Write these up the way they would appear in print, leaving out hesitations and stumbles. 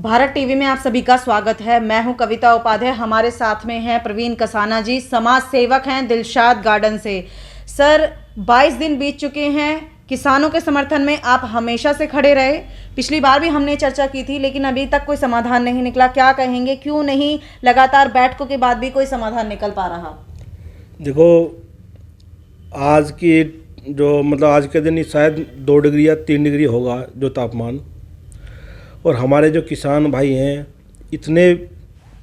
Bharat TV में आप सभी का स्वागत है। मैं हूं कविता उपाध्याय। हमारे साथ में हैं प्रवीण कसाना जी, समाज सेवक हैं दिलशाद गार्डन से। सर, 22 दिन बीत चुके हैं। किसानों के समर्थन में आप हमेशा से खड़े रहे। पिछली बार भी हमने चर्चा की थी, लेकिन अभी तक कोई समाधान नहीं निकला। क्या कहेंगे, क्यों नहीं लगातार बैठकों के बाद भी कोई समाधान निकल पा रहा? देखो, आज की आज के दिन शायद 2 डिग्री या 3 डिग्री होगा जो तापमान, और हमारे जो किसान भाई हैं इतने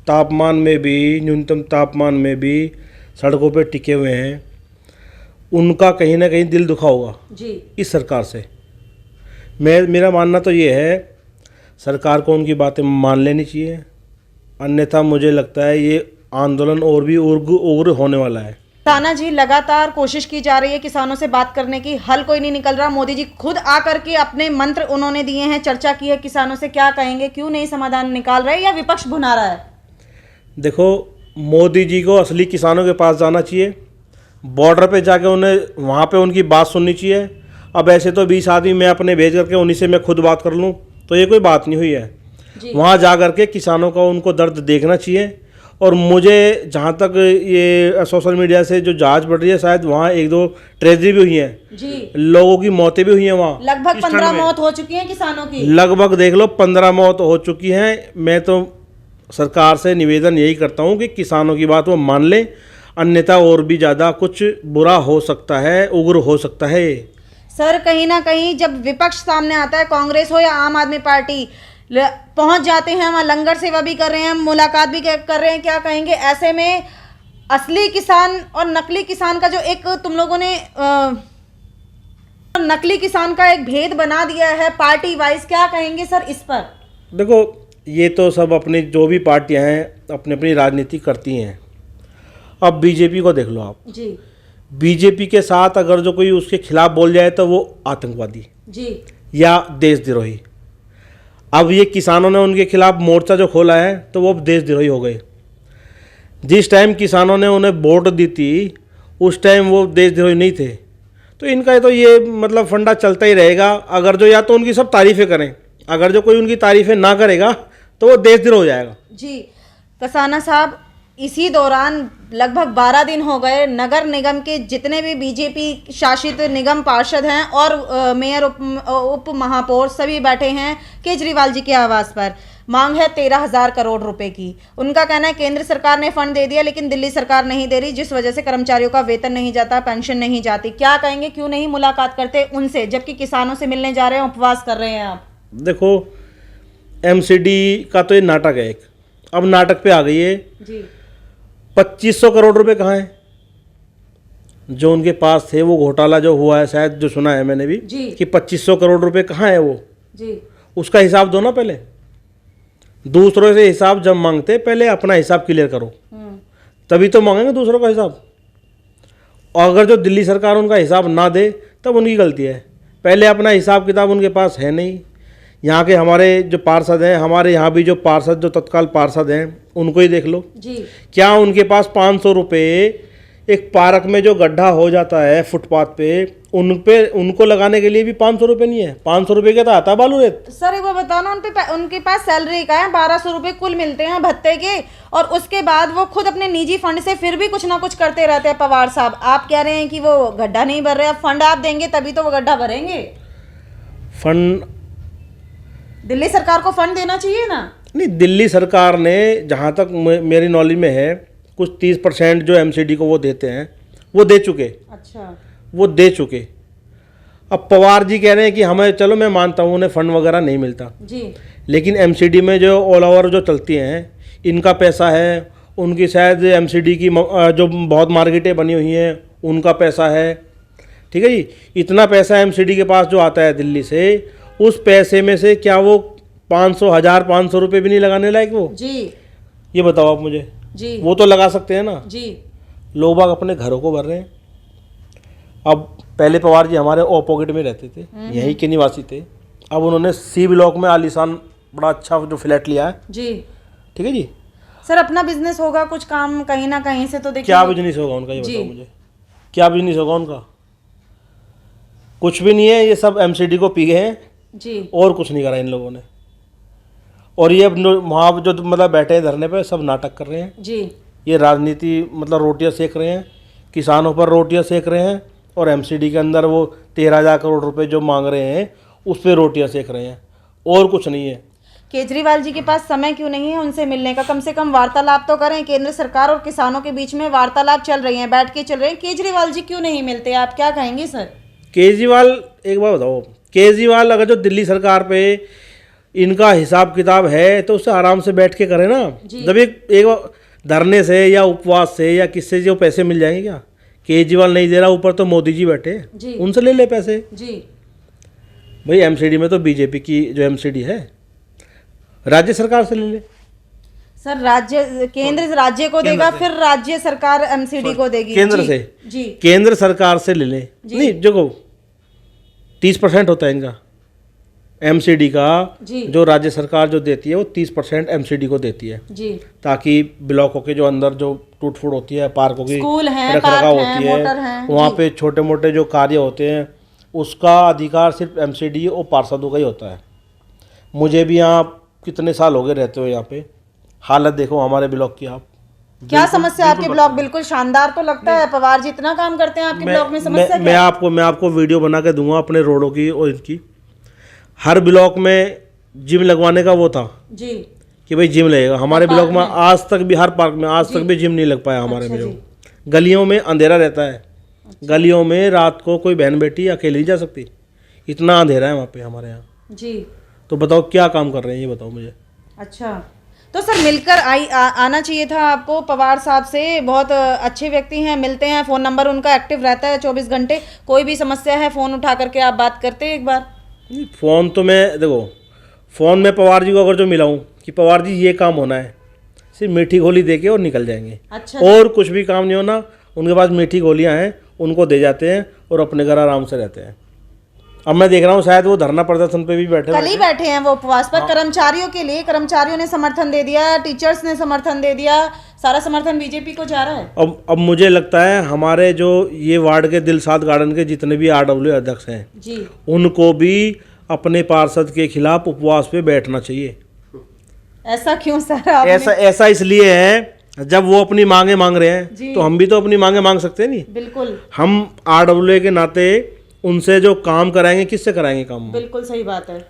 तापमान में भी, न्यूनतम तापमान में भी सड़कों पे टिके हुए हैं। उनका कहीं ना कहीं दिल दुखा होगा जी इस सरकार से। मेरा मानना तो ये है, सरकार को उनकी बातें मान लेनी चाहिए, अन्यथा मुझे लगता है ये आंदोलन और भी उग्र होने वाला है। ताना जी, लगातार कोशिश की जा रही है किसानों से बात करने की, हल कोई नहीं निकल रहा। मोदी जी खुद आकर के अपने मंत्र उन्होंने दिए हैं, चर्चा की है किसानों से। क्या कहेंगे, क्यों नहीं समाधान निकाल रहे, या विपक्ष भुना रहा है? देखो, मोदी जी को असली किसानों के पास जाना चाहिए, बॉर्डर पे जाके उन्हें वहाँ पे उनकी बात सुननी चाहिए। अब ऐसे तो 20 आदमी मैं अपने भेज करके उन्हीं से मैं खुद बात कर लूँ तो ये कोई बात नहीं हुई है। वहाँ जा करके किसानों का उनको दर्द देखना चाहिए। और मुझे जहाँ तक ये सोशल मीडिया से जो जांच बढ़ रही है, शायद वहाँ 1-2 ट्रेजेडी भी हुई हैं जी, लोगों की मौतें भी हुई हैं वहाँ। लगभग 15 मौत हो चुकी है किसानों की। लगभग देख लो 15 मौत हो चुकी हैं। मैं तो सरकार से निवेदन यही करता हूँ कि किसानों की बात वो मान लें, अन्यथा और भी ज़्यादा कुछ बुरा हो सकता है, उग्र हो सकता है। सर, कहीं ना कहीं जब विपक्ष सामने आता है, कांग्रेस हो या आम आदमी पार्टी, पहुंच जाते हैं वहाँ, लंगर सेवा भी कर रहे हैं, मुलाकात भी कर रहे हैं। क्या कहेंगे ऐसे में असली किसान और नकली किसान का जो एक तुम लोगों ने नकली किसान का एक भेद बना दिया है पार्टी वाइज, क्या कहेंगे सर इस पर? देखो, ये तो सब अपनी जो भी पार्टियां हैं अपनी अपनी राजनीति करती हैं। अब बीजेपी को देख लो आप जी बीजेपी के साथ अगर जो कोई उसके खिलाफ बोल जाए तो वो आतंकवादी जी या देशद्रोही। अब ये किसानों ने उनके खिलाफ मोर्चा जो खोला है तो वो देशद्रोही हो गए। जिस टाइम किसानों ने उन्हें वोट दी थी उस टाइम वो देशद्रोही नहीं थे। तो इनका तो ये फंडा चलता ही रहेगा। अगर जो या तो उनकी सब तारीफ़ें करें, अगर जो कोई उनकी तारीफ़ें ना करेगा तो वो देशद्रोह हो जाएगा। जी कसाना साहब, इसी दौरान लगभग 12 दिन हो गए, नगर निगम के जितने भी बीजेपी शासित निगम पार्षद हैं और मेयर उप महापौर सभी बैठे हैं केजरीवाल जी के आवास पर। मांग है 13,000 करोड़ रुपए की। उनका कहना है केंद्र सरकार ने फंड दे दिया, लेकिन दिल्ली सरकार नहीं दे रही, जिस वजह से कर्मचारियों का वेतन नहीं जाता, पेंशन नहीं जाती। क्या कहेंगे, क्यों नहीं मुलाकात करते उनसे, जबकि किसानों से मिलने जा रहे हैं, उपवास कर रहे हैं आप? देखो, एमसीडी का तो ये नाटक है एक, अब नाटक पे आ गई है जी। 2500 करोड़ रुपए कहाँ हैं जो उनके पास थे? वो घोटाला जो हुआ है, शायद जो सुना है मैंने भी जी। कि 2500 करोड़ रुपए कहाँ है वो जी। उसका हिसाब दो ना। पहले दूसरों से हिसाब जब मांगते, पहले अपना हिसाब क्लियर करो, तभी तो मांगेंगे दूसरों का हिसाब। और अगर जो दिल्ली सरकार उनका हिसाब ना दे तब उनकी गलती है। पहले अपना हिसाब किताब उनके पास है नहीं। यहाँ के हमारे जो पार्षद हैं, हमारे यहाँ भी जो पार्षद जो तत्काल पार्षद हैं उनको ही देख लो जी। क्या उनके पास 500 रुपये एक पार्क में जो गड्ढा हो जाता है फुटपाथ पे उनको लगाने के लिए भी 500 रुपये नहीं है। 500 रुपये का तो आता बालू रेत। सर एक बार बताओ ना, उनके पास सैलरी का है 1200 रुपये कुल मिलते हैं भत्ते के, और उसके बाद वो खुद अपने निजी फंड से फिर भी कुछ ना कुछ करते रहते हैं। पवार साहब, आप कह रहे हैं कि वो गड्ढा नहीं भर रहे, अब फंड आप देंगे तभी तो वो गड्ढा भरेंगे। फंड दिल्ली सरकार को फंड देना चाहिए ना? नहीं, दिल्ली सरकार ने जहाँ तक मेरी नॉलेज में है कुछ 30% जो एमसीडी को वो देते हैं वो दे चुके। अच्छा, वो दे चुके। अब पवार जी कह रहे हैं कि हमें, चलो मैं मानता हूँ उन्हें फंड वगैरह नहीं मिलता जी, लेकिन एमसीडी में जो ऑल ओवर जो चलती हैं इनका पैसा है, उनकी शायद एमसीडी की जो बहुत मार्केटें बनी हुई हैं उनका पैसा है। ठीक है जी, इतना पैसा एमसीडी के पास जो आता है दिल्ली से, उस पैसे में से क्या वो 500 रुपये भी नहीं लगाने लायक वो? जी। ये बताओ आप मुझे। जी। वो तो लगा सकते हैं ना। जी। लोग बाग अपने घरों को भर रहे हैं। अब पहले पवार जी हमारे ऑपोजिट में रहते थे, यहीं के निवासी थे। अब उन्होंने सी ब्लॉक में आलीशान बड़ा अच्छा जो फ्लैट लिया है। जी। ठीक है जी। सर, अपना बिजनेस होगा, कुछ काम कहीं ना कहीं से तो देखिए। क्या बिजनेस होगा उनका, ये बताओ मुझे। क्या बिजनेस होगा उनका? कुछ भी नहीं है। ये सब एमसीडी को पी गए हैं जी। और कुछ नहीं करा इन लोगों ने। और ये वहाँ जो मतलब बैठे हैं धरने पे सब नाटक कर रहे हैं। जी ये राजनीति मतलब रोटियां सेक रहे हैं, किसानों पर रोटियां सेक रहे हैं, और एमसीडी के अंदर वो 13,000 करोड़ रुपए जो मांग रहे हैं उस पर रोटियां सेक रहे हैं, और कुछ नहीं है। केजरीवाल जी के पास समय क्यों नहीं है उनसे मिलने का? कम से कम वार्तालाप तो करें। केंद्र सरकार और किसानों के बीच में वार्तालाप चल रही है, बैठ के चल रहे हैं। केजरीवाल जी क्यों नहीं मिलते? आप क्या कहेंगे सर? केजरीवाल, एक बार बताओ, केजरीवाल अगर जो दिल्ली सरकार पे इनका हिसाब किताब है तो उससे आराम से बैठ के करें ना। जब एक धरने से या उपवास से या किससे जो पैसे मिल जाएंगे क्या? केजरीवाल नहीं दे रहा, ऊपर तो मोदी जी बैठे, उनसे ले ले पैसे। जी भाई एमसीडी में तो बीजेपी की जो एमसीडी है राज्य सरकार से ले ले। सर राज्य, केंद्र राज्य को देगा, फिर राज्य सरकार एमसीडी को देगी। केंद्र से, जी केंद्र सरकार से ले ले। नहीं, देखो 30% होता है इनका एमसीडी का, जो राज्य सरकार जो देती है वो 30% एमसीडी को देती है जी, ताकि ब्लॉकों के जो अंदर जो टूट फूट होती है, पार्कों की रख रखाव होती है, वहाँ पे छोटे मोटे जो कार्य होते हैं उसका अधिकार सिर्फ एमसीडी और पार्षदों का ही होता है। मुझे भी यहाँ कितने साल हो गए रहते हो यहाँ पे, हालत देखो हमारे ब्लॉक की आप। क्या समस्या? आपके ब्लॉक बिल्कुल शानदार तो लगता है, पवार जी इतना काम करते हैं आपके ब्लॉक में, समस्या क्या है? मैं आपको वीडियो बना के दूंगा अपने रोडों की और इनकी। हर ब्लॉक में जिम लगवाने का वो था जी कि भाई जिम लगेगा। हमारे ब्लॉक में आज तक भी, हर पार्क में आज तक भी जिम नहीं लग पाया हमारे में। गलियों में अंधेरा रहता है, गलियों में रात को कोई बहन बेटी अकेली नहीं जा सकती, इतना अंधेरा है वहाँ पे हमारे यहाँ जी। तो बताओ क्या काम कर रहे हैं ये बताओ मुझे। अच्छा, तो सर मिलकर आना चाहिए था आपको पवार साहब से। बहुत अच्छे व्यक्ति हैं, मिलते हैं, फ़ोन नंबर उनका एक्टिव रहता है 24 घंटे। कोई भी समस्या है फ़ोन उठा करके आप बात करते हैं एक बार। फ़ोन तो मैं, देखो फ़ोन में पवार जी को अगर जो मिलाऊं कि पवार जी ये काम होना है, सिर्फ मीठी गोली दे के और निकल जाएंगे। अच्छा, और कुछ भी काम नहीं होना, उनके पास मीठी गोलियां हैं, उनको दे जाते हैं और अपने घर आराम से रहते हैं। अब मैं देख रहा हूँ शायद वो धरना प्रदर्शन पे भी बैठे, कल ही बैठे हैं वो उपवास पर। कर्मचारियों के लिए, कर्मचारियों ने समर्थन दे दिया, टीचर्स ने समर्थन दे दिया, सारा समर्थन बीजेपी को जा रहा है। अब मुझे लगता है हमारे जो ये वार्ड के दिलसाद गार्डन के जितने भी आरडब्ल्यू अध्यक्ष हैं जी, उनको भी अपने पार्षद के खिलाफ उपवास पे बैठना चाहिए। ऐसा क्यों सर? आपने? ऐसा इसलिए है, जब वो अपनी मांगे मांग रहे हैं तो हम भी तो अपनी मांगे मांग सकते हैं। नहीं, बिल्कुल, हम आरडब्ल्यू के नाते उनसे जो काम कराएंगे, किससे कराएंगे काम? बिल्कुल सही बात है।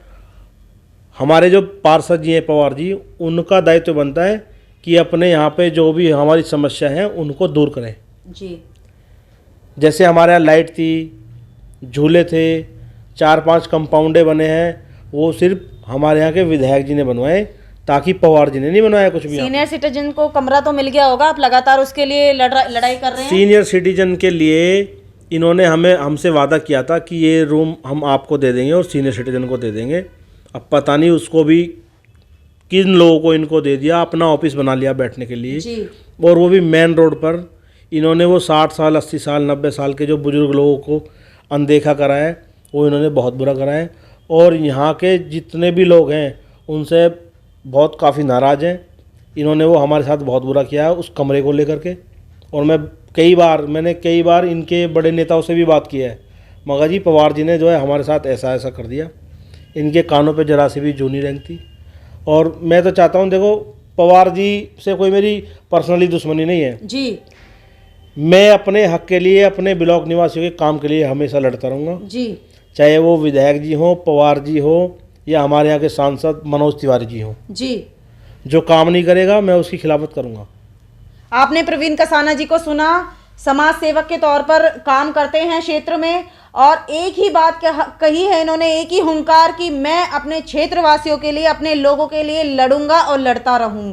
हमारे जो पार्षद जी हैं पवार जी, उनका दायित्व बनता है कि अपने यहाँ पे जो भी हमारी समस्या है उनको दूर करें जी। जैसे हमारे यहाँ लाइट थी, झूले थे, 4-5 कंपाउंडे बने हैं, वो सिर्फ हमारे यहाँ के विधायक जी ने बनवाए, ताकि पवार जी ने नहीं बनवाया कुछ भी। सीनियर सिटीजन को कमरा तो मिल गया होगा, आप लगातार उसके लिए लड़ाई कर रहे हैं। सीनियर सिटीजन के लिए इन्होंने हमसे वादा किया था कि ये रूम हम आपको दे देंगे और सीनियर सिटीजन को दे देंगे। अब पता नहीं उसको भी किन लोगों को इनको दे दिया, अपना ऑफिस बना लिया बैठने के लिए जी। और वो भी मेन रोड पर। इन्होंने वो 60 साल 80 साल 90 साल के जो बुजुर्ग लोगों को अनदेखा करा है, वो इन्होंने बहुत बुरा करा है। और यहाँ के जितने भी लोग हैं उनसे बहुत काफ़ी नाराज़ हैं। इन्होंने वो हमारे साथ बहुत बुरा किया है उस कमरे को लेकर के। और मैंने कई बार इनके बड़े नेताओं से भी बात की है, मगर जी पवार जी ने जो है हमारे साथ ऐसा ऐसा कर दिया। इनके कानों पे जरा सी भी जू नहीं रेंगती। और मैं तो चाहता हूँ, देखो पवार जी से कोई मेरी पर्सनली दुश्मनी नहीं है जी। मैं अपने हक के लिए, अपने ब्लॉक निवासियों के काम के लिए हमेशा लड़ता रहूँगा जी। चाहे वो विधायक जी हो, पवार जी हो, या हमारे यहाँ के सांसद मनोज तिवारी जी हो। जी। जो काम नहीं करेगा मैं उसकी खिलाफत करूँगा। आपने प्रवीण कसाना जी को सुना, समाज सेवक के तौर पर काम करते हैं क्षेत्र में, और एक ही बात कही है इन्होंने, एक ही हुंकार कि मैं अपने क्षेत्रवासियों के लिए, अपने लोगों के लिए लड़ूंगा और लड़ता रहूंगा।